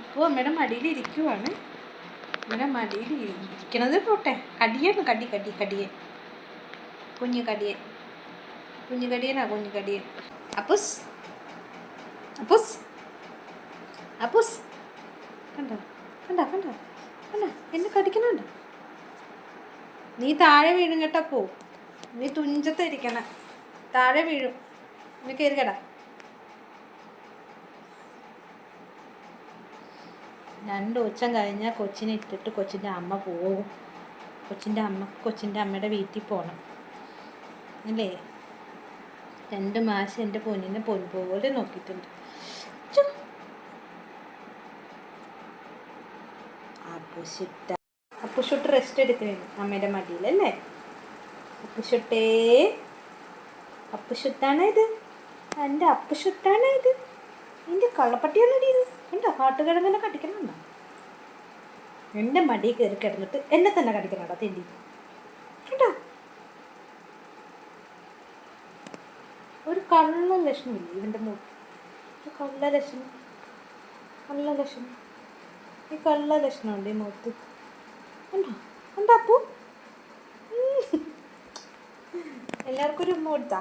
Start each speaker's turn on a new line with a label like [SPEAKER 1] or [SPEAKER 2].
[SPEAKER 1] അപ്പോൾ അമ്മയുടെ മടിയിൽ ഇരിക്കുവാണ്. അമ്മയുടെ മടിയിൽ ഇരിക്കണത് പോട്ടെ, കടിയാണ്, കടിയൻ, കുഞ്ഞു കടിയൻ, കുഞ്ഞു കടിയൻ. അപ്പൂസ് അപ്പൂസ് അപ്പൂസ്, കണ്ടോ എന്നെ കടിക്കണുണ്ടോ? നീ താഴെ വീഴും കേട്ടോ. പോ, നീ തുഞ്ചത്തിരിക്കണം, താഴെ വീഴും. നീ കയറി കേടാ. 2 ദിവസം കഴിഞ്ഞാൽ കൊച്ചിനെ ഇട്ടിട്ട് കൊച്ചിൻ്റെ അമ്മ പോവും. കൊച്ചിൻ്റെ അമ്മയുടെ വീട്ടിൽ പോകണം അല്ലേ? 2 മാസം എൻ്റെ പൊന്നിനെ പോലെ നോക്കിയിട്ടുണ്ട്. അപ്പുഷുട്ട് റെസ്റ്റ് എടുക്കണേന്ന് അമ്മയുടെ മടിയിലല്ലേ? അപ്പുഷുട്ടാണ് ഇത്, എൻ്റെ അപ്പുഷുട്ടാണ് ഇത്. എൻ്റെ കള്ളപ്പട്ടിയാണടി ഇത്. എൻ്റെ കാട്ടുകിഴങ്ങനെ കടിക്കണുണ്ടോ? എൻ്റെ മടിയിൽ കയറി കിടന്നിട്ട് എന്നെ തന്നെ കടിക്കണോ തെണ്ടി? കേട്ടോ, ഒരു കള്ള ലക്ഷണമില്ല ഇവൻ്റെ മുഖത്ത്. ഒരു കള്ള ലക്ഷണം, ഈ കള്ള ലക്ഷണമുണ്ട് ഈ മുഖത്ത്. ഉണ്ടോ അപ്പു? എല്ലാവർക്കും ഒരു ഉമ്മ കൊടുത്താ?